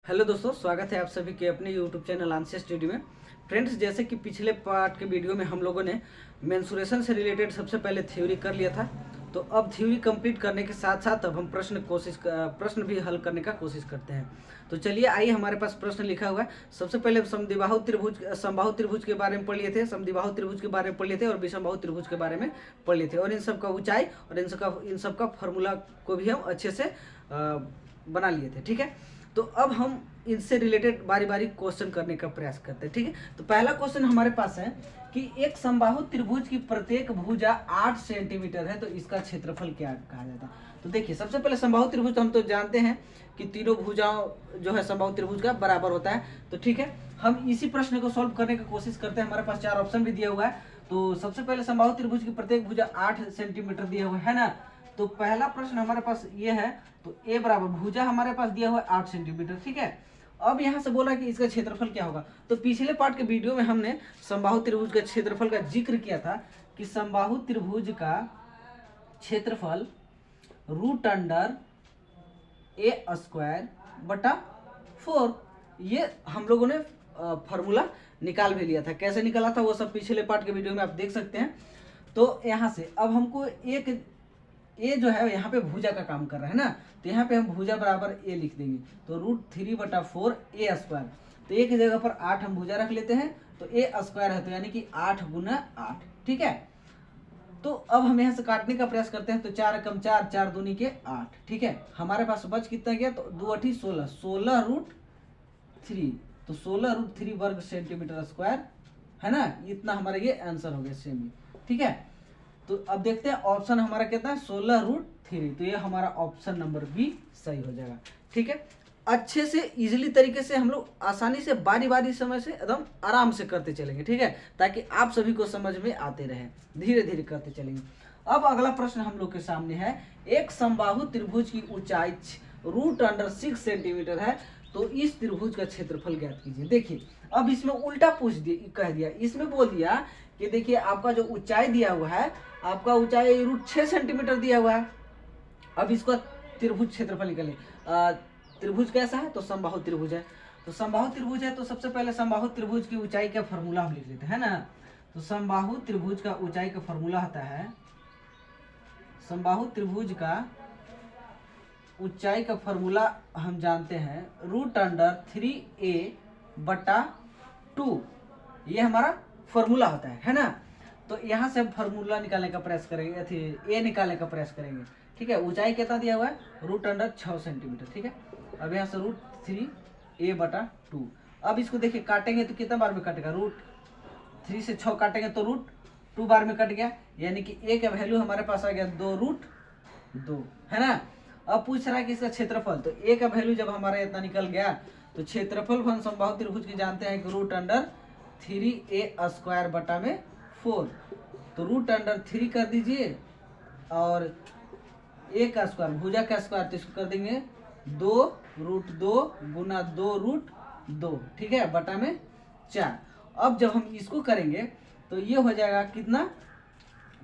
Hello दोस्तों, स्वागत है आप सभी के अपने यूट्यूब चैनल आंसर स्टडी में। फ्रेंड्स, जैसे कि पिछले पार्ट के वीडियो में हम लोगों ने मेंसुरेशन से रिलेटेड सबसे पहले थ्योरी कर लिया था, तो अब थ्योरी कंप्लीट करने के साथ साथ अब हम प्रश्न भी हल करने का कोशिश करते हैं। तो चलिए आइए, हमारे पास प्रश्न लिखा हुआ है। सबसे पहले समद्विबाहु त्रिभुज के बारे में पढ़ लिए थे, समद्विबाहु त्रिभुज के बारे में पढ़ लिए थे और विषमबाहु त्रिभुज के बारे में पढ़ लिए थे, और इन सब का ऊंचाई और इन सब का फॉर्मूला को भी हम अच्छे से बना लिए थे। ठीक है, तो अब हम इनसे रिलेटेड बारी बारी क्वेश्चन करने का प्रयास करते हैं। ठीक है, तो पहला क्वेश्चन हमारे पास है कि एक समबाहु त्रिभुज की प्रत्येक भुजा 8 सेंटीमीटर है, तो इसका क्षेत्रफल क्या कहा जाता है। तो देखिए, सबसे पहले समबाहु त्रिभुज तो हम तो जानते हैं कि तीनों भुजाओं जो है समबाहु त्रिभुज का बराबर होता है। तो ठीक है, हम इसी प्रश्न को सॉल्व करने की कोशिश करते हैं। हमारे पास 4 ऑप्शन भी दिया हुआ है। तो सबसे पहले समबाहु त्रिभुज की प्रत्येक भुजा 8 सेंटीमीटर दिया हुआ है ना। तो पहला प्रश्न हमारे पास ये है, तो ए बराबर भुजा हमारे पास दिया हुआ है 8 सेंटीमीटर। ठीक है, अब यहाँ से बोला कि इसका क्षेत्रफल क्या होगा। तो पिछले पार्ट के वीडियो में हमने समबाहु त्रिभुज के क्षेत्रफल का जिक्र किया था कि समबाहु त्रिभुज का क्षेत्रफल √अंडर a² ये हम लोगों ने फॉर्मूला निकाल भी लिया था। कैसे निकाला था वो सब पिछले पार्ट के वीडियो में आप देख सकते हैं। तो यहाँ से अब हमको एक ए जो है यहाँ पे भुजा का काम कर रहा है ना, तो यहाँ पे हम भुजा बराबर ए लिख देंगे। तो √3/4 a²। तो ए की जगह पर 8 हम भुजा रख लेते हैं, तो a² है, तो यानी कि 8 × 8। ठीक है, तो अब हम यहाँ से काटने का प्रयास करते हैं। तो 4 × 4 4 दूनी के 8। ठीक है, हमारे पास बच कितना गया, तो 2 × 8 16 16√3। तो 16√3 वर्ग सेंटीमीटर स्क्वायर है ना, इतना हमारा ये आंसर हो गया सेमी। ठीक है, तो अब देखते हैं ऑप्शन हमारा कितना है, 16√3। तो ये हमारा ऑप्शन नंबर बी सही हो जाएगा। ठीक है, अच्छे से इजीली तरीके से हम लोग आसानी से बारी बारी समय से एकदम आराम से करते चलेंगे। ठीक है, ताकि आप सभी को समझ में आते रहे, धीरे धीरे करते चलेंगे। अब अगला प्रश्न हम लोग के सामने है, एक समबाहु त्रिभुज की ऊंचाई √6 सेंटीमीटर है, तो इस त्रिभुज का क्षेत्रफल ज्ञात कीजिए। देखिए, अब इसमें उल्टा कह दिया, इसमें बोल दिया कि देखिए आपका जो ऊंचाई दिया हुआ है, आपका ऊंचाई √6 सेंटीमीटर दिया हुआ है। अब इसका त्रिभुज क्षेत्रफल निकले। त्रिभुज कैसा है, तो समबाहु त्रिभुज है। तो समबाहु त्रिभुज है, तो सबसे पहले समबाहु त्रिभुज की ऊंचाई का फॉर्मूला हम लिख लेते हैं ना। तो समबाहु त्रिभुज का ऊंचाई का फॉर्मूला होता है, समबाहु त्रिभुज का ऊंचाई का फॉर्मूला हम जानते हैं √3a/2। ये हमारा फॉर्मूला होता है ना। तो यहाँ से हम फॉर्मूला निकालने का प्रयास करेंगे, ए निकालने का प्रयास करेंगे। ठीक है, ऊंचाई कितना दिया हुआ है, √6 सेंटीमीटर। ठीक है, अब यहाँ से √3a/2। अब इसको देखिए काटेंगे तो कितना बार में कटेगा, √3 से 6 काटेंगे तो √2 बार में कट गया, यानी कि ए का वैल्यू हमारे पास आ गया 2√2 है ना। अब पूछ रहा है कि इसका क्षेत्रफल, तो ए का वैल्यू जब हमारा इतना निकल गया, तो क्षेत्रफल हम समबाहु त्रिभुज की जानते हैं कि √3a²/4। तो √3 कर दीजिए और ए का स्क्वायर, भुजा का स्क्वायर, तो इसको कर देंगे 2√2 × 2√2। ठीक है, बटा में 4। अब जब हम इसको करेंगे तो ये हो जाएगा कितना,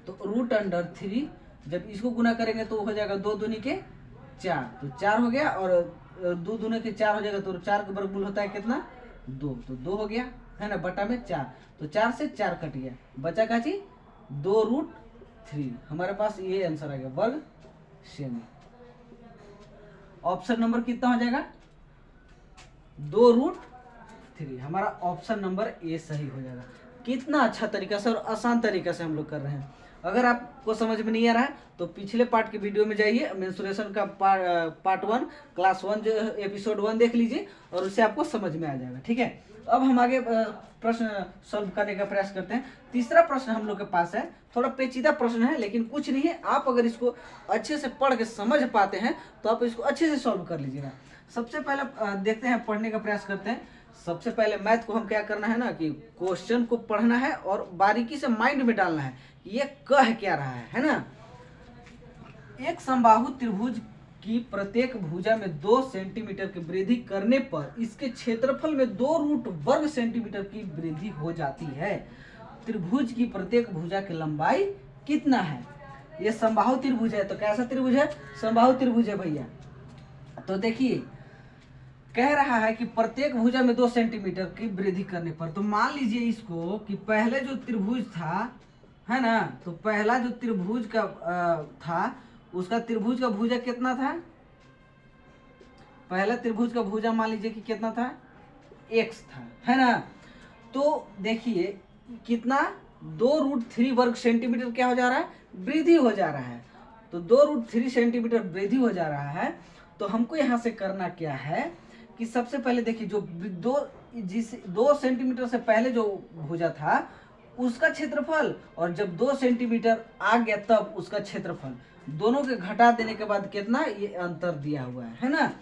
तो √3 जब इसको गुना करेंगे तो हो जाएगा 2 दूनी के 4, तो 4 हो गया, और 2 दूनी के 4 हो जाएगा, तो 4 का वर्गमूल होता है कितना, 2, तो 2 हो गया है ना, बटा में 4। तो 4 से 4 कट गया, बचा का चीज 2√3। हमारे पास ये आंसर आ गया, वर्ग सेमी। ऑप्शन नंबर कितना हो जाएगा, 2√3। हमारा ऑप्शन नंबर ए सही हो जाएगा। कितना अच्छा तरीका से और आसान तरीका से हम लोग कर रहे हैं। अगर आपको समझ में नहीं आ रहा है तो पिछले पार्ट के वीडियो में जाइए, मेंसुरेशन का पार्ट 1 क्लास 1 जो एपिसोड 1 देख लीजिए, और उससे आपको समझ में आ जाएगा। ठीक है, अब हम आगे प्रश्न सॉल्व करने का प्रयास करते हैं। तीसरा प्रश्न हम लोग के पास है, थोड़ा पेचीदा प्रश्न है, लेकिन कुछ नहीं है, आप अगर इसको अच्छे से पढ़ के समझ पाते हैं तो आप इसको अच्छे से सॉल्व कर लीजिएगा। सबसे पहले देखते हैं, पढ़ने का प्रयास करते हैं। सबसे पहले मैथ को हम क्या करना है ना, कि क्वेश्चन को पढ़ना है और बारीकी से माइंड में डालना है ये कह क्या रहा है ना। एक समबाहु त्रिभुज की प्रत्येक भुजा में 2 सेंटीमीटर की वृद्धि करने पर इसके क्षेत्रफल में 2√वर्ग सेंटीमीटर की वृद्धि हो जाती है। त्रिभुज की प्रत्येक भुजा की लंबाई कितना है। ये समबाहु त्रिभुज है, तो कैसा त्रिभुज है, समबाहु त्रिभुज है भैया। तो देखिए कह रहा है कि प्रत्येक भुजा में 2 सेंटीमीटर की वृद्धि करने पर, तो मान लीजिए इसको कि पहले जो त्रिभुज था, है ना, तो पहला जो त्रिभुज का था उसका त्रिभुज का भुजा कितना था, पहला त्रिभुज का भुजा मान लीजिए कि कितना था, x था, है ना। तो देखिए कितना 2√3 वर्ग सेंटीमीटर क्या हो जा रहा है, वृद्धि हो जा रहा है। तो 2√3 सेंटीमीटर वृद्धि हो जा रहा है। तो हमको यहाँ से करना क्या है कि सबसे पहले देखिए जो 2 सेंटीमीटर से पहले जो भुजा था उसका क्षेत्रफल, और जब 2 सेंटीमीटर आ गया तब उसका क्षेत्रफल, दोनों के घटा देने के बाद कितना, ये अंतर दिया हुआ है ना।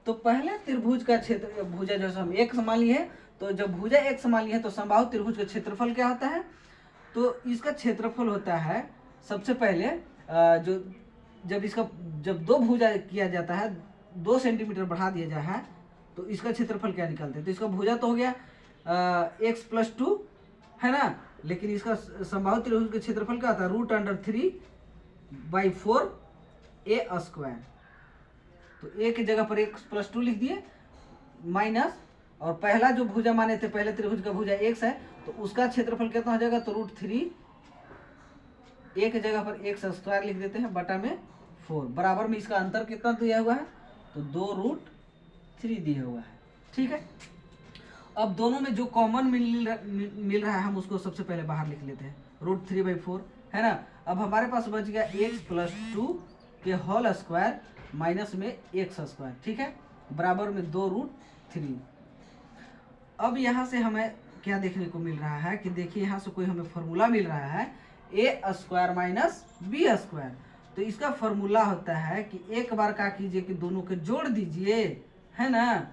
तो पहले त्रिभुज का क्षेत्र भुजा जो हम एक मान लिए है, तो जब भुजा एक मान लिए है तो समबाहु त्रिभुज का क्षेत्रफल क्या होता है, तो इसका क्षेत्रफल होता है सबसे पहले जब 2 भुजा किया जाता है, 2 सेंटीमीटर बढ़ा दिया जाए है तो इसका क्षेत्रफल क्या निकलते हैं, तो इसका भुजा तो हो गया x+2, है ना, लेकिन इसका समबाहु त्रिभुज का क्षेत्रफल क्या होता है, √3/4 a²। तो a की जगह पर x+2 लिख दिए माइनस, और पहला जो भुजा माने थे, पहले त्रिभुज का भुजा x है, तो उसका क्षेत्रफल कितना हो जाएगा, तो √3, a की जगह पर x² लिख देते हैं बटा में 4, बराबर में इसका अंतर कितना दिया हुआ है, तो 2√3 दिया हुआ है। ठीक है, अब दोनों में जो कॉमन मिल रहा है हम उसको सबसे पहले बाहर लिख लेते हैं, √3/4, है ना। अब हमारे पास बच गया x+2 के होल स्क्वायर माइनस में x², ठीक है, बराबर में 2√3। अब यहाँ से हमें क्या देखने को मिल रहा है कि देखिए यहाँ से कोई हमें फॉर्मूला मिल रहा है a² - b²। तो इसका फॉर्मूला होता है कि एक बार क्या कीजिए कि दोनों के जोड़ दीजिए, है ना,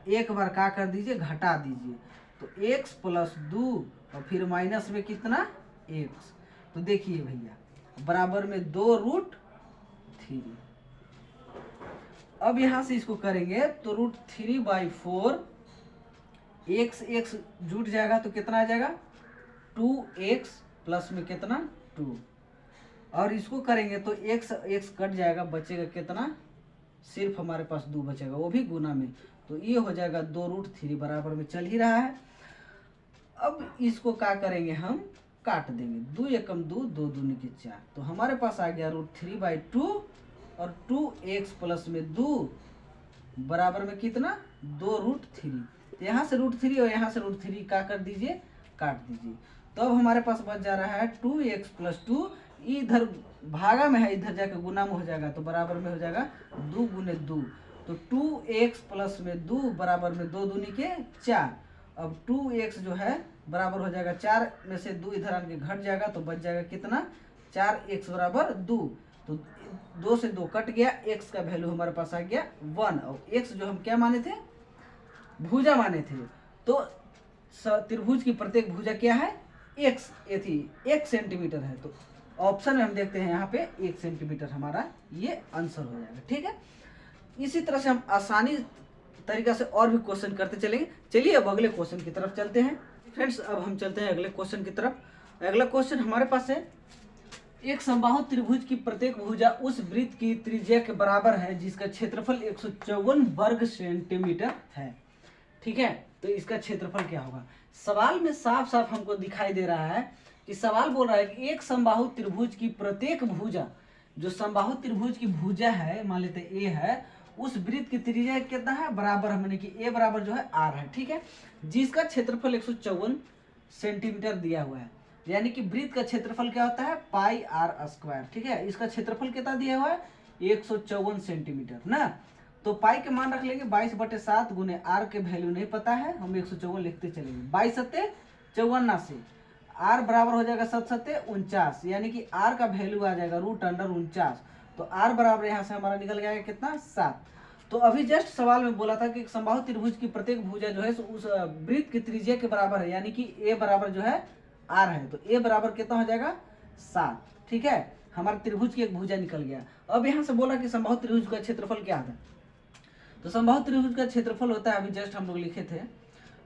एक बार क्या कर दीजिए, घटा दीजिए, तो x+2 और फिर माइनस में कितना, x। तो देखिए भैया बराबर में 2√3। अब यहाँ से इसको करेंगे तो √3/4, x जुट जाएगा तो कितना आ जाएगा, 2x प्लस में कितना, 2, और इसको करेंगे तो x कट जाएगा, बचेगा कितना, सिर्फ हमारे पास 2 बचेगा, वो भी गुना में, तो ये हो जाएगा 2√3 बराबर में चल ही रहा है। अब इसको क्या करेंगे, हम काट देंगे, 2 एकम 2, 2 दूनी के 4, तो हमारे पास आ गया √3/2 और 2x प्लस में 2 बराबर में कितना, 2√3। तो यहाँ से √3 और यहाँ से √3 क्या कर दीजिए, काट दीजिए। तो अब हमारे पास बच जा रहा है 2x+2, इधर भागा में है, इधर जाकर गुना में हो जाएगा, तो बराबर में हो जाएगा 2 × 2, तो 2x प्लस में 2 बराबर में 2 दूनी के 4। अब 2x जो है बराबर हो जाएगा 4 में से 2 इधर आके घट जाएगा, तो बच जाएगा कितना, 4x बराबर 2। तो 2 से 2 कट गया, x का वैल्यू हमारे पास आ गया 1, और x जो हम क्या माने थे, भुजा माने थे। तो त्रिभुज की प्रत्येक भुजा क्या है, x 1 सेंटीमीटर है। तो ऑप्शन में हम देखते हैं यहाँ पे 1 सेंटीमीटर हमारा ये आंसर हो जाएगा। ठीक है, इसी तरह से हम आसानी तरीका से और भी क्वेश्चन करते चलेंगे। चलिए अब अगले क्वेश्चन की तरफ चलते हैं फ्रेंड्स। अब हम चलते हैं अगले क्वेश्चन की तरफ। अगला क्वेश्चन हमारे पास है, एक समबाहु त्रिभुज की प्रत्येक भुजा उस वृत्त की त्रिज्या के बराबर है जिसका क्षेत्रफल 154 वर्ग सेंटीमीटर है। ठीक है, तो इसका क्षेत्रफल क्या होगा। सवाल में साफ साफ हमको दिखाई दे रहा है कि सवाल बोल रहा है कि एक समबाहु त्रिभुज की प्रत्येक भुजा, जो समबाहु त्रिभुज की भुजा है, मान लेते ए है, उस वृत्त की त्रिज्या कितना है, बराबर, हमने कि ए बराबर जो है आर है। ठीक है, जिसका क्षेत्रफल 154 सेंटीमीटर दिया हुआ है, यानी कि वृत्त का क्षेत्रफल क्या होता है, πr²। ठीक है, इसका क्षेत्रफल कितना दिया हुआ है, 154 सेंटीमीटर ना। तो पाई के मान रख लेंगे 22/7 गुने आर के वैल्यू नहीं पता है, हम 154 लिखते चलेंगे। 22 सत्ते 54 से आर बराबर हो जाएगा 7 सत्ते 49, यानी कि आर का वैल्यू आ जाएगा √49। तो आर बराबर यहाँ से हमारा निकल गया कितना, 7। तो अभी जस्ट सवाल में बोला था कि समबाहु त्रिभुज की प्रत्येक भुजा जो है उस वृत्त की त्रिज्या के बराबर है, यानी कि ए बराबर जो है आर है। तो ए बराबर कितना हो जाएगा, 7। ठीक है, हमारे त्रिभुज की एक भुजा निकल गया। अब यहाँ से बोला कि समबाहु त्रिभुज का क्षेत्रफल क्या था। तो समबाहु त्रिभुज का क्षेत्रफल होता है, अभी जस्ट हम लोग लिखे थे,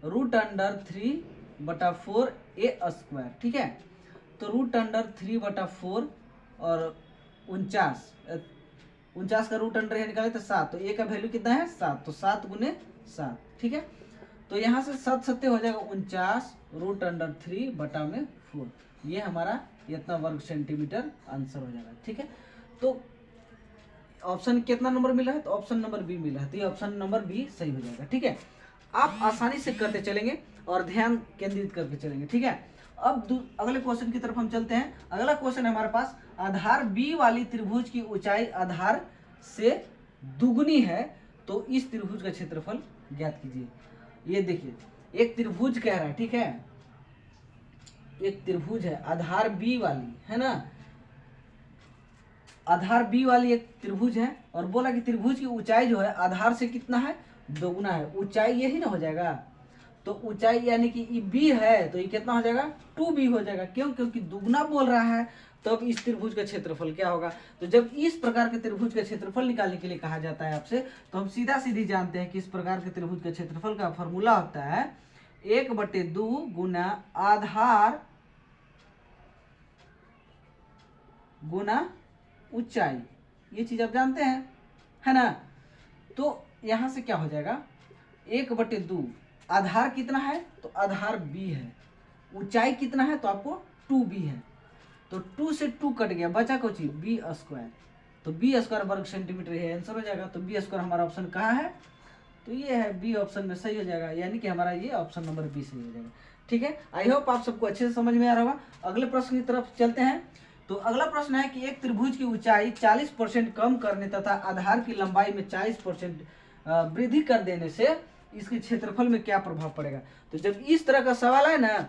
√3/4 a²। ठीक है, तो √3/4 और 49 का रूट अंडर निकाले तो 7, तो ए का वैल्यू कितना है, 7। तो 7 गुने 7, ठीक है। तो यहाँ से 7 सत्ते हो जाएगा 49√3/4, ये हमारा इतना वर्ग सेंटीमीटर आंसर हो जाएगा, ठीक है। तो ऑप्शन कितना नंबर मिला है, तो ऑप्शन नंबर बी मिला है, तो ये ऑप्शन नंबर बी सही हो जाएगा, ठीक है। आप आसानी से करते चलेंगे और ध्यान केंद्रित करके चलेंगे, ठीक है। अब अगले क्वेश्चन की तरफ हम चलते हैं। अगला क्वेश्चन है हमारे पास, आधार बी वाली त्रिभुज की ऊंचाई आधार से दुगनी है तो इस त्रिभुज का क्षेत्रफल ज्ञात कीजिए। ये देखिए, एक त्रिभुज कह रहा है, ठीक है, एक त्रिभुज है आधार बी वाली, है ना, आधार बी वाली एक त्रिभुज है और बोला कि त्रिभुज की ऊंचाई जो है आधार से कितना है, दोगुना है। ऊंचाई यही ना हो जाएगा, तो ऊंचाई यानी कि ये बी है तो ये कितना हो जाएगा, 2b हो जाएगा। क्यों, क्योंकि दुगना बोल रहा है, तो अब इस त्रिभुज का क्षेत्रफल क्या होगा। तो जब इस प्रकार के त्रिभुज का क्षेत्रफल निकालने के लिए कहा जाता है आपसे, तो हम सीधा सीधी जानते हैं कि इस प्रकार के त्रिभुज के क्षेत्रफल का फॉर्मूला होता है 1/2 गुना आधार गुना ऊंचाई। ये चीज आप जानते हैं, है ना। तो यहां से क्या हो जाएगा, 1/2, आधार कितना है, तो आधार b है, ऊंचाई कितना है, तो आपको 2b है, तो 2 से 2 कट गया, बचा कुछ b², तो b² वर्ग सेंटीमीटर ये आंसर हो जाएगा। तो b² हमारा ऑप्शन कहाँ है, तो ये है बी ऑप्शन में सही हो जाएगा, यानी कि हमारा ये ऑप्शन नंबर बी सही हो जाएगा, ठीक है। आई होप आप सबको अच्छे से समझ में आ रहा होगा। अगले प्रश्न की तरफ चलते हैं। तो अगला प्रश्न है कि एक त्रिभुज की ऊंचाई 40% कम करने तथा आधार की लंबाई में 40% वृद्धि कर देने से इसके क्षेत्रफल में क्या प्रभाव पड़ेगा। तो जब इस तरह का सवाल है ना,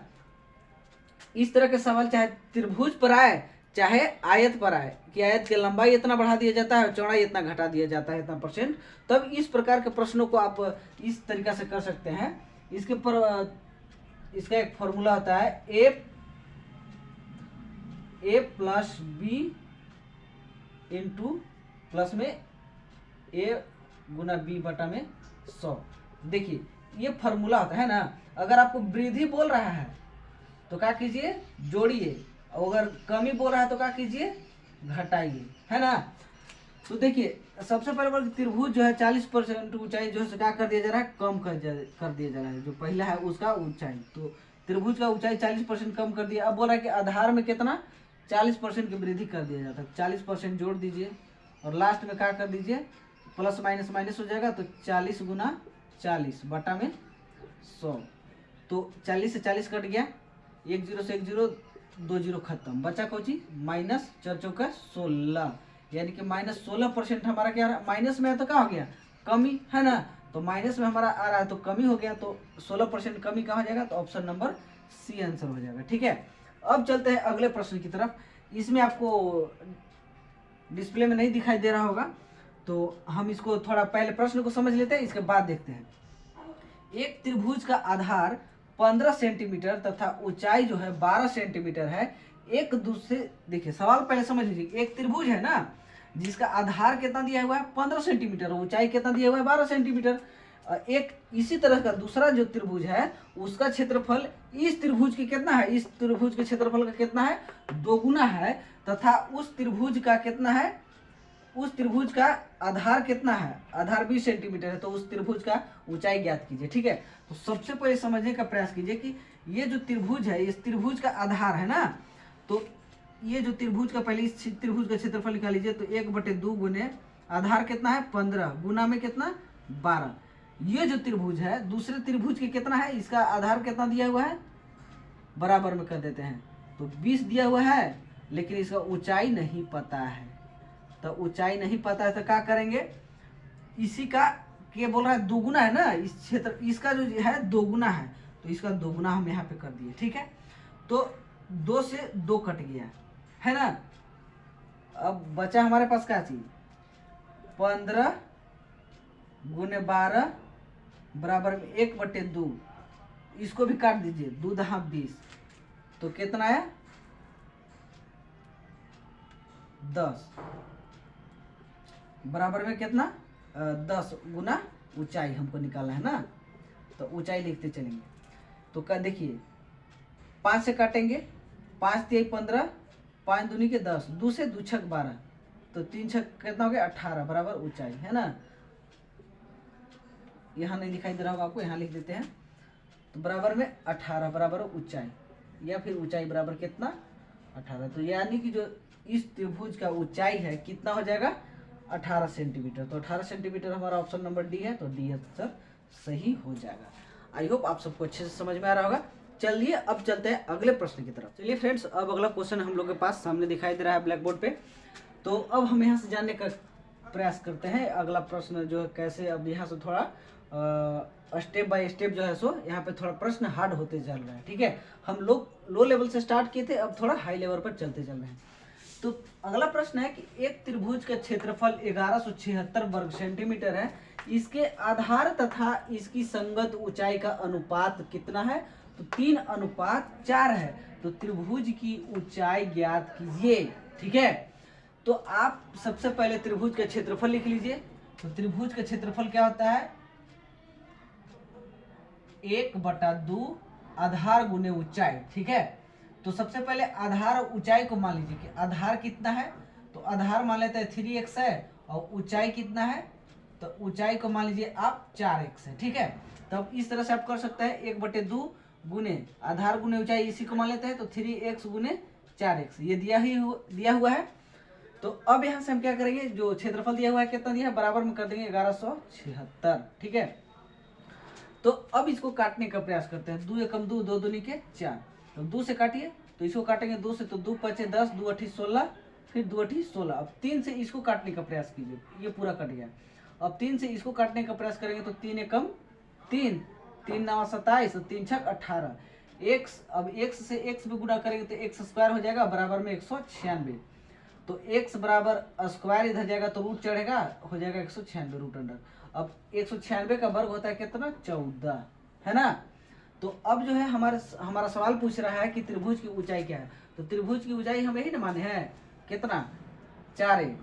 इस तरह के सवाल चाहे त्रिभुज पर आए चाहे आयत पर आए, कि आयत की लंबाई इतना बढ़ा दिया जाता है और चौड़ाई इतना घटा दिया जाता है इतना %, तब इस प्रकार के प्रश्नों को आप इस तरीका से कर सकते हैं। इसके ऊपर इसका एक फॉर्मूला होता है a + b इंटू प्लस में a गुना b बटा में 100। देखिए ये फॉर्मूला होता है ना, अगर आपको वृद्धि बोल रहा है तो क्या कीजिए, जोड़िए, अगर कमी बोल रहा है तो क्या कीजिए, घटाइए, है ना। तो देखिए सबसे पहले बार त्रिभुज जो है 40% ऊंचाई जो है क्या कर दिया जा रहा है, कम कर दिया जा रहा है। जो पहला है उसका ऊंचाई, तो त्रिभुज का ऊंचाई 40% कम कर दिया। अब बोल रहा है कि आधार में कितना 40% की वृद्धि कर दिया जाता है, 40% जोड़ दीजिए और लास्ट में क्या कर दीजिए, प्लस माइनस माइनस हो जाएगा, तो 40 गुना 40 बटा में 100। तो 40 से 40 कट गया, 1 0 से 1 0, 2 0 खत्म, बचा कोची माइनस 4 चौका 16, यानी कि -16% हमारा क्या रहा, माइनस में है तो क्या हो गया, कमी, है ना। तो माइनस में हमारा आ रहा है तो कमी हो गया, तो 16% कमी कहाँ जाएगा, तो ऑप्शन नंबर सी आंसर हो जाएगा, ठीक है। अब चलते हैं अगले प्रश्न की तरफ। इसमें आपको डिस्प्ले में नहीं दिखाई दे रहा होगा, तो हम इसको थोड़ा पहले प्रश्न को समझ लेते हैं, इसके बाद देखते हैं। एक त्रिभुज का आधार 15 सेंटीमीटर तथा ऊंचाई जो है 12 सेंटीमीटर है। एक दूसरे, देखिए सवाल पहले समझ लीजिए, एक त्रिभुज है ना जिसका आधार कितना दिया हुआ है 15 सेंटीमीटर, ऊंचाई कितना दिया हुआ है 12 सेंटीमीटर। एक इसी तरह का दूसरा जो त्रिभुज है उसका क्षेत्रफल इस त्रिभुज के कितना है, इस त्रिभुज के क्षेत्रफल का कितना है, दोगुना है, तथा उस त्रिभुज का कितना है, उस त्रिभुज का आधार कितना है, आधार 20 सेंटीमीटर है, तो उस त्रिभुज का ऊंचाई ज्ञात कीजिए, ठीक है। तो सबसे पहले समझने का प्रयास कीजिए कि ये जो त्रिभुज है इस त्रिभुज का आधार है ना, तो ये जो त्रिभुज का पहले इस त्रिभुज का क्षेत्रफल निकाल लीजिए, तो 1/2 गुने आधार कितना है 15 गुना में कितना 12। ये जो त्रिभुज है दूसरे त्रिभुज के कितना है, इसका आधार कितना दिया हुआ है, बराबर में कर देते हैं, तो 20 दिया हुआ है, लेकिन इसका ऊंचाई नहीं पता है। तो ऊंचाई नहीं पता है तो क्या करेंगे, इसी का क्या बोल रहा है, दोगुना है ना, इस क्षेत्र इसका जो है दोगुना है, तो इसका दोगुना हम यहाँ पे कर दिए, ठीक है। तो 2 से 2 कट गया, है ना। अब बचा हमारे पास क्या चीज, 15 गुने 12 बराबर में 1/2, इसको भी काट दीजिए, 2 दहा 20, तो कितना है 10 बराबर में कितना 10 गुना ऊंचाई हमको निकालना है ना, तो ऊंचाई लिखते चलेंगे। तो क्या देखिए 5 से काटेंगे, 5 × 3 = 15, 5 दूनी के 10, 2 से 2 छक 12, तो 3 छक कितना हो गया 18 बराबर ऊंचाई, है ना। यहाँ नहीं दिखाई दे रहा होगा आपको, यहाँ लिख देते हैं। तो बराबर में 18 बराबर ऊंचाई, या फिर ऊंचाई बराबर कितना 18। तो यानी कि जो इस त्रिभुज का ऊंचाई है कितना हो जाएगा 18 सेंटीमीटर। तो 18 सेंटीमीटर हमारा ऑप्शन नंबर डी है, तो डी आंसर सही हो जाएगा। आई होप आप सबको अच्छे से समझ में आ रहा होगा। चलिए अब चलते हैं अगले प्रश्न की तरफ। चलिए फ्रेंड्स, अब अगला क्वेश्चन हम लोग के पास सामने दिखाई दे रहा है ब्लैक बोर्ड पे। तो अब हम यहाँ से जानने का प्रयास करते हैं अगला प्रश्न जो है कैसे। अब यहाँ से थोड़ा स्टेप बाय स्टेप जो है सो यहाँ पे थोड़ा प्रश्न हार्ड होते चल रहा है। ठीक है, हम लोग लो लेवल से स्टार्ट किए थे, अब थोड़ा हाई लेवल पर चलते चल रहे हैं। तो अगला प्रश्न है कि एक त्रिभुज का क्षेत्रफल 1176 वर्ग सेंटीमीटर है, इसके आधार तथा इसकी संगत ऊंचाई का अनुपात कितना है? तो 3:4 है। तो त्रिभुज की ऊंचाई ज्ञात कीजिए। ठीक है, तो आप सबसे पहले त्रिभुज का क्षेत्रफल लिख लीजिए। तो त्रिभुज का क्षेत्रफल क्या होता है? 1/2 आधार गुने ऊंचाई। ठीक है, तो सबसे पहले आधार और ऊंचाई को मान लीजिए कि आधार कितना है। तो आधार मान लेते हैं 3x है, और ऊंचाई कितना है? तो ऊंचाई को मान लीजिए आप 4x है। ठीक है, तब इस तरह से आप कर सकते हैं 1/2 गुने आधार गुने ऊंचाई, इसी को मान लेते हैं। तो 3x गुने 4x ये दिया हुआ है। तो अब यहाँ से हम क्या करेंगे, जो क्षेत्रफल दिया हुआ है कितना दिया है, बराबर में कर देंगे 1176। ठीक है, तो अब इसको काटने का प्रयास करते हैं। 2 एकम 2, 2 दूनी के 4। तो 2 से काटिए, तो इसको काटेंगे 2 से, तो 2 पचे 10, 2 8 16, फिर 2 8 16। अब 3 से इसको काटने का प्रयास कीजिए, ये पूरा कट गया। अब 3 से इसको काटने का प्रयास करेंगे, तो 3 एकम 3, 3 9 27, 3 6 18। x, अब x से x भी गुणा करेंगे तो x स्क्वायर हो जाएगा बराबर में 196। तो x बराबर स्क्वायर इधर जाएगा तो रूट चढ़ेगा, हो जाएगा 196 रूट अंडर। अब 196 का वर्ग होता है कितना? 14, है ना। तो अब जो है हमारा सवाल पूछ रहा है कि त्रिभुज की ऊंचाई क्या है। तो त्रिभुज की ऊंचाई हम यही ना माने हैं कितना? 4x।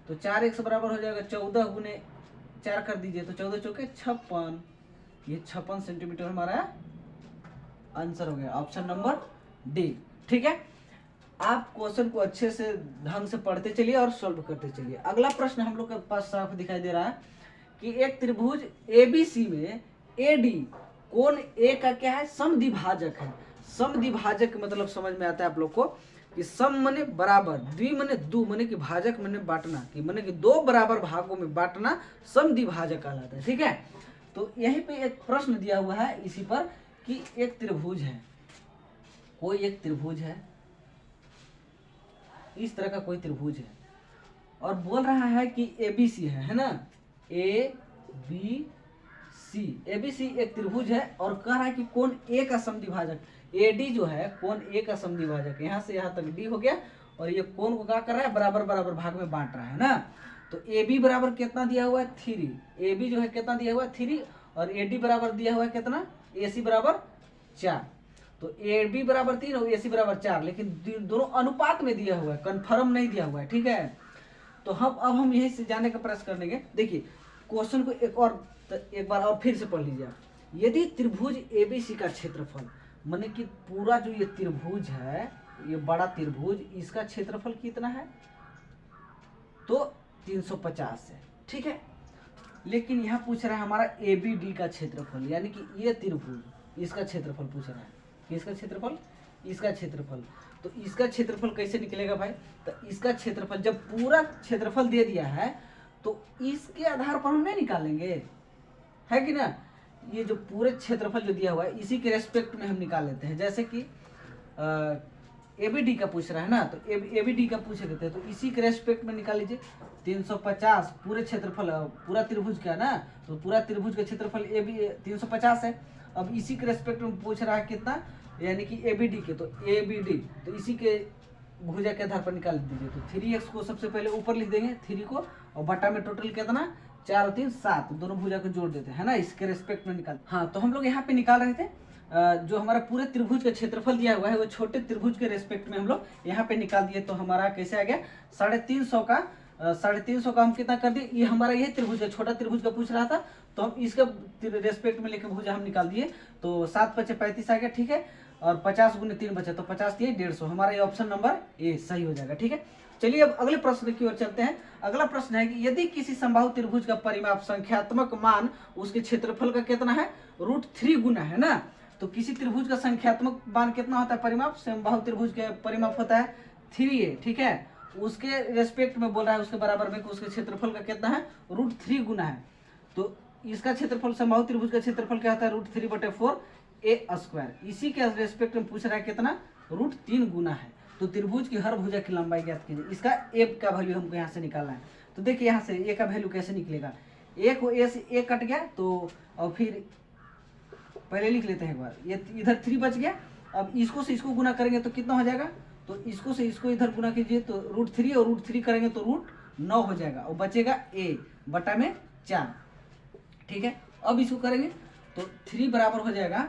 तो 4x बराबर हो जाएगा 14 गुने 4 कर दीजिए, तो 14 चौके 56। ये 56 सेंटीमीटर हमारा आंसर हो गया, ऑप्शन नंबर डी। ठीक है, आप क्वेश्चन को अच्छे से ढंग से पढ़ते चलिए और सॉल्व करते चलिए। अगला प्रश्न हम लोग के पास साफ दिखाई दे रहा है कि एक त्रिभुज ABC में AD कोण A का क्या है? समद्विभाजक है। समद्विभाजक मतलब समझ में आता है आप लोग को कि सम मने बराबर, द्वि मने दो, मने कि भाजक मने बांटना, कि मने कि दो बराबर भागों में बांटना समद्विभाजक कहलाता है। ठीक है, तो यहीं पे एक प्रश्न दिया हुआ है इसी पर कि एक त्रिभुज है, कोई एक त्रिभुज है, इस तरह का कोई त्रिभुज है, और बोल रहा है कि ABC है ना, ABC एक त्रिभुज है, और कह रहा है कि कोण A का समद्विभाजक AD जो है कोण A का समद्विभाजक, यहाँ से यहाँ तक D हो गया, और ये कोण को क्या कर रहा है? बराबर बराबर भाग में बांट रहा है ना। तो AB बराबर कितना दिया हुआ है? 3। AB जो है कितना दिया हुआ है? 3, और AD बराबर दिया हुआ है कितना? AC बराबर 4। तो AB बराबर 3 और AC बराबर 4, लेकिन दोनों अनुपात में दिया हुआ है, कन्फर्म नहीं दिया हुआ है। ठीक है, तो अब हम यही से जानने का प्रयास करेंगे। देखिए क्वेश्चन को एक बार और फिर से पढ़ लीजिए आप। यदि त्रिभुज ABC का क्षेत्रफल, माने कि पूरा जो ये त्रिभुज है, ये बड़ा त्रिभुज, इसका क्षेत्रफल कितना है? तो 350 है। ठीक है, लेकिन यहाँ पूछ रहा है हमारा ABD का क्षेत्रफल, यानी कि ये त्रिभुज, इसका क्षेत्रफल पूछ रहा है। किसका क्षेत्रफल? इसका क्षेत्रफल। तो इसका क्षेत्रफल कैसे निकलेगा भाई? तो इसका क्षेत्रफल जब पूरा क्षेत्रफल दे दिया है तो इसके आधार पर हम नहीं निकालेंगे, है कि ना। ये जो पूरे क्षेत्रफल जो दिया हुआ है इसी के रेस्पेक्ट में हम निकाल लेते हैं। जैसे कि ABD का पूछ रहा है ना, तो ABD का पूछ लेते हैं, तो इसी के रेस्पेक्ट में निकाल लीजिए। 350 पूरे क्षेत्रफल, पूरा त्रिभुज का ना, तो पूरा त्रिभुज का क्षेत्रफल 350 है। अब इसी के रेस्पेक्ट में पूछ रहा है कितना, यानी कि ABD के, तो ABD तो इसी के भुजा के आधार पर निकाल दीजिए। तो 3x को सबसे पहले ऊपर लिख देंगे 3 को, और बटा में टोटल कितना 4 और 3 7, दोनों भुजा को जोड़ देते हैं ना, इसके रेस्पेक्ट में निकाल। हाँ, तो हम लोग यहाँ पे निकाल रहे थे जो हमारा पूरे त्रिभुज का क्षेत्रफल दिया हुआ है वो छोटे त्रिभुज के रेस्पेक्ट में हम लोग यहाँ पे निकाल दिए। तो हमारा कैसे आ गया 350 का 350 का हम कितना कर दिए, ये हमारा यही त्रिभुज का छोटा त्रिभुज का पूछ रहा था, तो हम इसका रेस्पेक्ट में लेकर भुजा हम निकाल दिए। तो 7 × 5 = 35 आ गया। ठीक है, और 50 × 3 बचा, तो 50 × 3 = 150। हमारा ये ऑप्शन नंबर ए सही हो जाएगा। ठीक है, चलिए अब अगले प्रश्न की ओर चलते हैं। अगला प्रश्न है कि यदि किसी समबाहु त्रिभुज का परिमाप संख्यात्मक मान उसके क्षेत्रफल का कितना है, √3 गुना है ना। तो किसी त्रिभुज का संख्यात्मक मान कितना होता है, परिमाप, समबाहु त्रिभुज का परिमाप होता है 3a, ठीक है। उसके रेस्पेक्ट में बोल रहा है, उसके बराबर में, उसके क्षेत्रफल का कितना है, √3 गुना है। तो इसका क्षेत्रफल, समबाहु त्रिभुज का क्षेत्रफल क्या होता है, √3/4a²। इसी के रेस्पेक्ट में पूछ रहा है कितना, √3 गुना है। तो त्रिभुज की हर भुजा की लंबाई ज्ञात कीजिए। इसका ए का वैल्यू हमको यहाँ से निकालना है। तो देखिए यहाँ से ए का वैल्यू कैसे निकलेगा, ए को ए से ए कट गया, तो और फिर पहले लिख लेते हैं एक बार, ये इधर 3 बच गया। अब इसको से इसको गुना करेंगे तो कितना हो जाएगा, तो इसको से इसको इधर गुना कीजिए तो √3 और √3 करेंगे तो √9 हो जाएगा, और बचेगा a बटा में 4, ठीक है। अब इसको करेंगे तो 3 बराबर हो जाएगा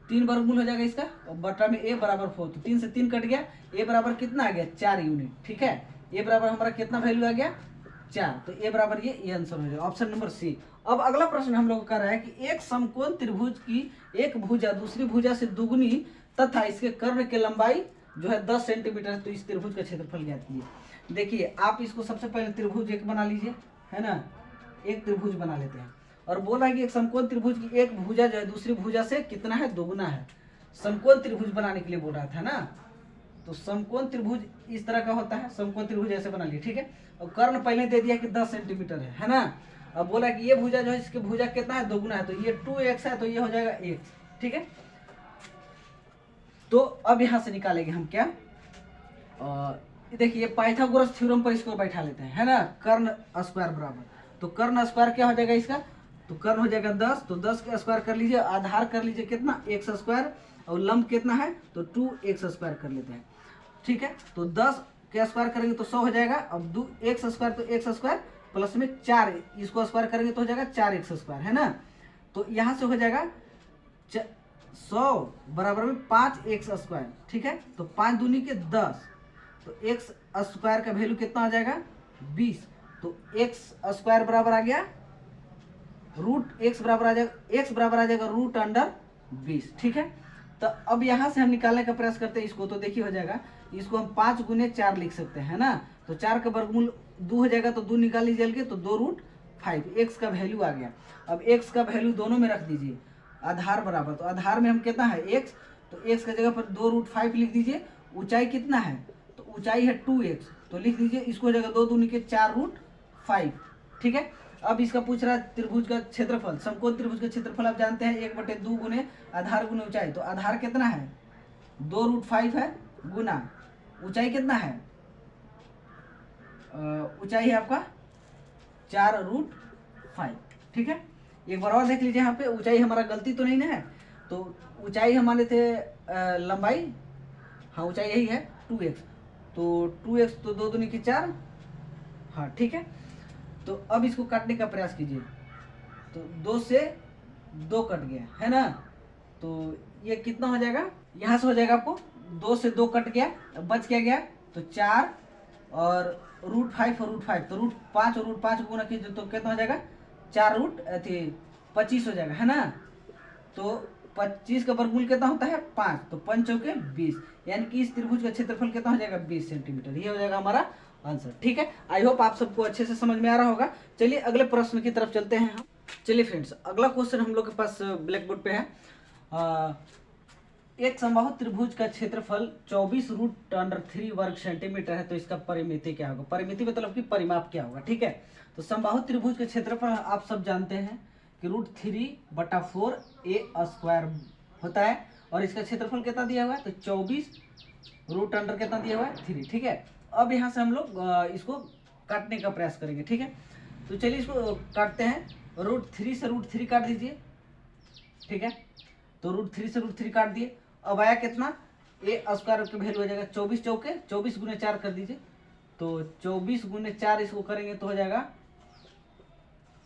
3 वर्गमूल हो जाएगा इसका, और बटा में a बराबर 4, तो 3 से 3 कट गया, a बराबर कितना आ गया, 4 यूनिट, ठीक है। a बराबर हमारा कितना वैल्यू आ गया, 4, तो a बराबर ये आंसर हो जाएगा, ऑप्शन नंबर सी। अब अगला प्रश्न हम लोग को कर रहा है कि एक समकोण त्रिभुज की एक भुजा दूसरी भुजा से दुगुनी तथा इसके कर्ण की लंबाई जो है 10 सेंटीमीटर है, तो इस त्रिभुज का क्षेत्रफल ज्ञात कीजिए। देखिए आप इसको सबसे पहले त्रिभुज एक बना लीजिए, है ना, एक त्रिभुज बना लेते हैं। और बोल रहा है कि एक समकोण त्रिभुज की एक भुजा जो है दूसरी भुजा से कितना है, दोगुना है। समकोण त्रिभुज बनाने के लिए बोल रहा था ना, तो समकोण त्रिभुज इस तरह का होता है, समकोण त्रिभुज ऐसे बना लिए, ठीक है। और कर्ण पहले दे दिया कि 10 सेंटीमीटर है ना। अब बोला कि ये भुजा जो है इसके भुजा कितना है, दोगुना है, तो ये 2x है, तो ये हो जाएगा x, ठीक है। तो अब यहां से निकालेंगे हम क्या, देखिए पाइथागोरस थ्योरम पर इसको बैठा लेते हैं, है ना, कर्ण स्क्वायर बराबर, तो कर्ण स्क्वायर क्या हो जाएगा इसका, तो कर्ण हो जाएगा 10, तो 10 का स्क्वायर कर लीजिए, आधार कर लीजिए कितना, x², और लंब कितना है, तो 2x² कर लेते हैं, ठीक है। तो 10 के स्क्वायर करेंगे तो 100 हो जाएगा, अब x² तो x² प्लस में 4 इसको स्क्वायर करेंगे तो हो जाएगा 4x², है ना। तो यहाँ से हो जाएगा 100 बराबर में 5x², ठीक है। तो 5 दूनी के 10, तो x² का वैल्यू कितना हो जाएगा, 20, तो x² बराबर आ गया x बराबर आ जाएगा, x बराबर आ जाएगा √20, ठीक है। तो अब यहाँ से हम निकालने का प्रयास करते हैं इसको, तो देखिए हो जाएगा, इसको हम 5 गुने 4 लिख सकते हैं ना, तो 4 का वर्गमूल 2 हो जाएगा, तो 2 निकाल लीजिए जल के, तो 2√5 x का वैल्यू आ गया। अब x का वैल्यू दोनों में रख दीजिए, आधार बराबर, तो आधार में हम कितना है x, तो x का जगह पर 2√5 लिख दीजिए। ऊंचाई कितना है, तो ऊंचाई है 2x, तो लिख दीजिए, इसको हो जाएगा 2 दूनी के 4√5, ठीक है। अब इसका पूछ रहा है त्रिभुज का क्षेत्रफल, समकोण त्रिभुज का क्षेत्रफल आप जानते हैं 1/2 गुने आधार गुने ऊंचाई, तो आधार कितना है 2√5 है, गुना ऊंचाई कितना है, ऊंचाई है आपका 4√5, ठीक है। एक बार और देख लीजिए यहाँ पे, ऊंचाई हमारा गलती तो नहीं ना है, तो ऊंचाई हमारे थे लंबाई, हाँ ऊंचाई यही है 2x, तो 2x तो 2 दूनी की 4, हाँ ठीक है। तो अब इसको काटने का प्रयास कीजिए, तो 2 से 2 कट गया, है ना, तो ये कितना हो जाएगा, यहाँ से हो जाएगा आपको 2 से 2 कट गया, बच क्या गया, तो 4 और √5 और √5, तो √5 और √5 गुना कीजिए तो कितना हो जाएगा, 4√25 हो जाएगा, है ना। तो 25 का वर्गमूल कितना होता है 5, तो 5 चौके 20, यानी कि इस त्रिभुज का क्षेत्रफल कितना हो जाएगा 20 सेंटीमीटर, ये हो जाएगा हमारा आंसर, ठीक है। आई होप आप सबको अच्छे से समझ में आ रहा होगा। चलिए अगले प्रश्न की तरफ चलते हैं हम। चलिए फ्रेंड्स, अगला क्वेश्चन हम लोग के पास ब्लैक बोर्ड पे है। एक समबाहु त्रिभुज का क्षेत्रफल 24√3 वर्ग सेंटीमीटर है, तो इसका परिमिति क्या होगा, परिमिति मतलब कि परिमाप क्या होगा, ठीक है। तो समबाहु त्रिभुज का क्षेत्रफल आप सब जानते हैं कि √3/4a² होता है, और इसका क्षेत्रफल कितना दिया हुआ है, तो 24 कितना दिया हुआ है 3, ठीक है। अब यहाँ से हम लोग इसको काटने का प्रयास करेंगे, ठीक है। तो चलिए इसको काटते हैं, √3 से √3 काट दीजिए, ठीक है। तो √3 से √3 काट दिए, अब आया कितना, a² का वैल्यू हो जाएगा 24 चौके 24 गुने 4 कर दीजिए, तो 24 गुने 4 इसको करेंगे तो हो जाएगा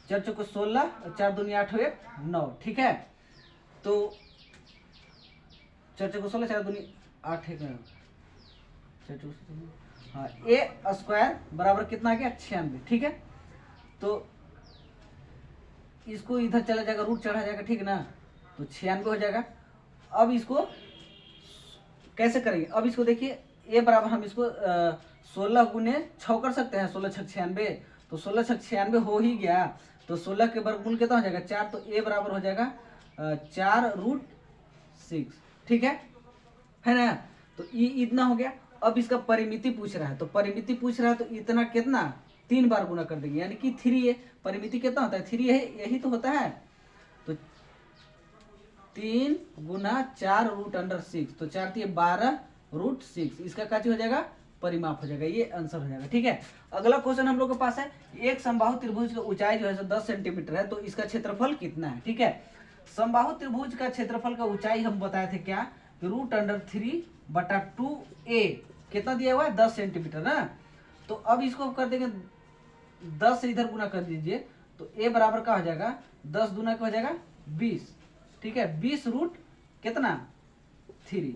4 चौके 16 और 4 दूनी 8 हो 9, ठीक है। तो 4 चौके 16 4 दूनी 8 है, 4 चौके, हाँ, a² बराबर कितना आ गया 96, ठीक है। तो इसको इधर चला जाएगा, रूट चढ़ा जाएगा, ठीक ना, तो 96 हो जाएगा। अब इसको कैसे करेंगे, अब इसको देखिए ए बराबर हम इसको 16 गुने 6 कर सकते हैं, 16 छक 96, तो 16 छक 96 हो ही गया। तो 16 के वर्गमूल कितना हो जाएगा 4, तो ए बराबर हो जाएगा 4√6, ठीक है ना। तो ये इतना हो गया। अब इसका परिमिति पूछ रहा है, तो परिमिति पूछ रहा है तो इतना कितना 3 बार गुना कर देंगे, यानी कि 3 है। परिमिति कितना होता है 3 है, यही तो होता है। तो 3 गुना 4√6, तो 4 3 12√6, इसका क्या हो जाएगा परिमाप हो जाएगा, ये आंसर हो जाएगा, ठीक है। अगला क्वेश्चन हम लोग के पास है, एक समबाहु त्रिभुज की ऊंचाई जो है 10 सेंटीमीटर है, तो इसका क्षेत्रफल कितना है, ठीक है। समबाहु त्रिभुज का क्षेत्रफल का ऊंचाई हम बताए थे क्या, √3/2a कितना दिया हुआ है 10 सेंटीमीटर ना। तो अब इसको कर देंगे 10 से इधर गुना कर दीजिए, तो a बराबर का हो जाएगा 10 दूना का हो जाएगा 20, ठीक है। 20 कितना 3,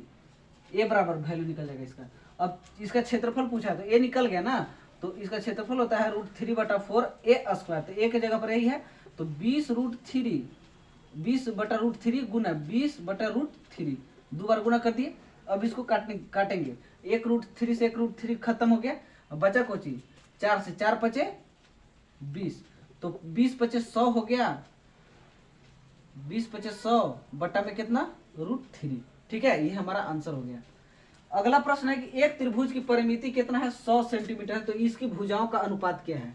a बराबर वैल्यू निकल जाएगा इसका। अब इसका क्षेत्रफल पूछा तो a निकल गया ना, तो इसका क्षेत्रफल होता है √3/4a², तो a की जगह पर यही है, तो 20√3 गुना 20/√3, 2 बार गुना कर दिए। अब इसको काटेंगे, 1√3 से 1√3 खत्म हो गया, अब बचा को चीज 4 से 4 5 20, तो 20 5 100 हो गया, 20 5 100 बटा में कितना √3, ठीक है। ये हमारा आंसर हो गया। अगला प्रश्न है कि एक त्रिभुज की परिमिति कितना है 100 सेंटीमीटर है, तो इसकी भुजाओं का अनुपात क्या है।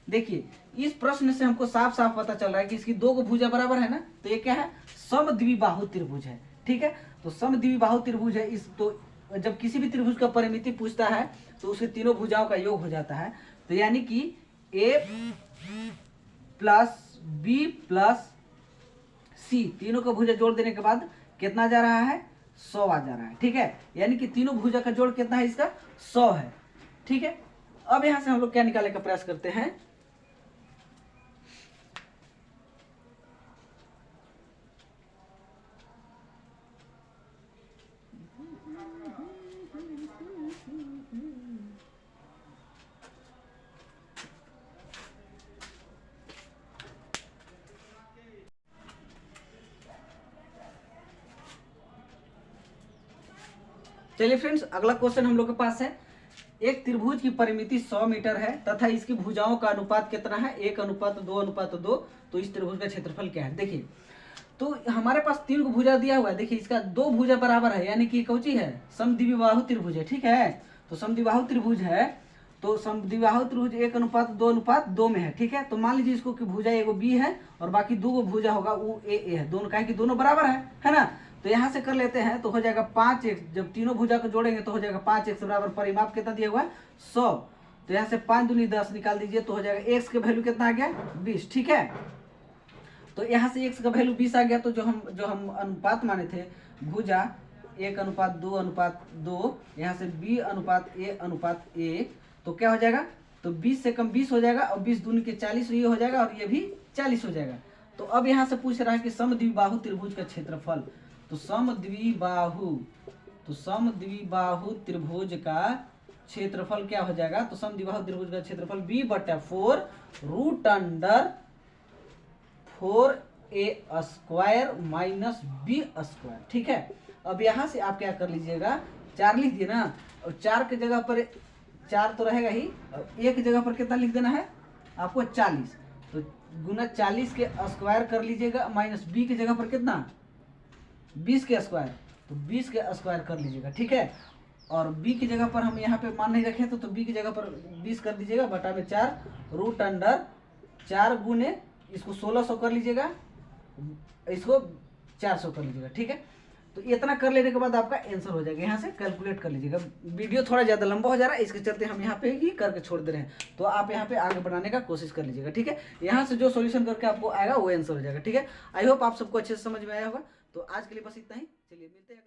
देखिए इस प्रश्न से हमको साफ साफ पता चल रहा है कि इसकी 2 भुजा बराबर है ना, तो ये क्या है समद्विबाहु त्रिभुज है, ठीक है। तो समद्विबाहु त्रिभुज है, इस तो जब किसी भी त्रिभुज का परिमिति पूछता है तो उसके तीनों भुजाओं का योग हो जाता है, तो यानी कि a plus b plus c तीनों का भुजा जोड़ देने के बाद कितना जा रहा है 100 आ जा रहा है, ठीक है। यानी कि तीनों भुजा का जोड़ कितना है इसका 100 है, ठीक है। अब यहां से हम लोग क्या निकालने का प्रयास करते हैं, चलिए फ्रेंड्स अगला क्वेश्चन हम लोग के पास है, एक त्रिभुज की परिमिति 100 मीटर है तथा इसकी भुजाओं का अनुपात कितना है 1:2:2, तो इस त्रिभुज का क्षेत्रफल क्या है। देखिए तो हमारे पास 3 को भुजा दिया हुआ है, देखिए इसका 2 भुजा बराबर है, यानी कि कौची है समद्विबाहु त्रिभुज है, ठीक है। तो समद्विबाहु त्रिभुज है, तो समद्विबाहु त्रिभुज 1:2:2 में है, ठीक है। तो मान लीजिए इसको कि भुजा एगो बी है और बाकी 2 भुजा होगा वो ए है, दोनों का है कि दोनों बराबर है ना। तो यहाँ से कर लेते हैं, तो हो जाएगा 5x, जब तीनों भुजा को जोड़ेंगे तो हो जाएगा 5x बराबर परिमाप कितना दिया हुआ है 100, तो यहाँ से 5 दूनी 10 निकाल दीजिए, तो हो जाएगा x के वैल्यू कितना आ गया 20, ठीक है। तो यहाँ से x का वैल्यू 20 आ गया, तो जो हम अनुपात माने थे भुजा 1:2:2, यहाँ से b/a, तो क्या हो जाएगा, तो 20 से कम 20 हो जाएगा, और 20 दूनी के 40 ये हो जाएगा, और ये भी 40 हो जाएगा। तो अब यहाँ से पूछ रहा है कि समद्विबाहु त्रिभुज का क्षेत्रफल, तो समद्विबाहु त्रिभुज का क्षेत्रफल क्या हो जाएगा, तो समद्विबाहु त्रिभुज का क्षेत्रफल b/4√4a² b², ठीक है। अब यहाँ से आप क्या कर लीजिएगा 4 लिख दिए ना, और 4 की जगह पर 4 तो रहेगा ही, और एक जगह पर कितना लिख देना है आपको 40, तो गुना 40 के स्क्वायर कर लीजिएगा, माइनस b की जगह पर कितना 20 के स्क्वायर, तो 20 के स्क्वायर कर लीजिएगा, ठीक है। और b की जगह पर हम यहाँ पे मान नहीं रखे, तो b की जगह पर 20 कर दीजिएगा, बटा में 4√4 गुने इसको 1600 कर लीजिएगा, इसको 400 कर लीजिएगा, ठीक है। तो इतना कर लेने के बाद आपका आंसर हो जाएगा, यहाँ से कैलकुलेट कर लीजिएगा। वीडियो थोड़ा ज़्यादा लंबा हो जा रहा है, इसके चलते हम यहाँ पे ही करके छोड़ दे रहे हैं, तो आप यहाँ पे आगे बढ़ाने का कोशिश कर लीजिएगा, ठीक है। यहाँ से जो सॉल्यूशन करके आपको आएगा वो आंसर हो जाएगा, ठीक है। आई होप आप सबको अच्छे से समझ में आया होगा। तो आज के लिए बस इतना ही, चलिए मिलते हैं।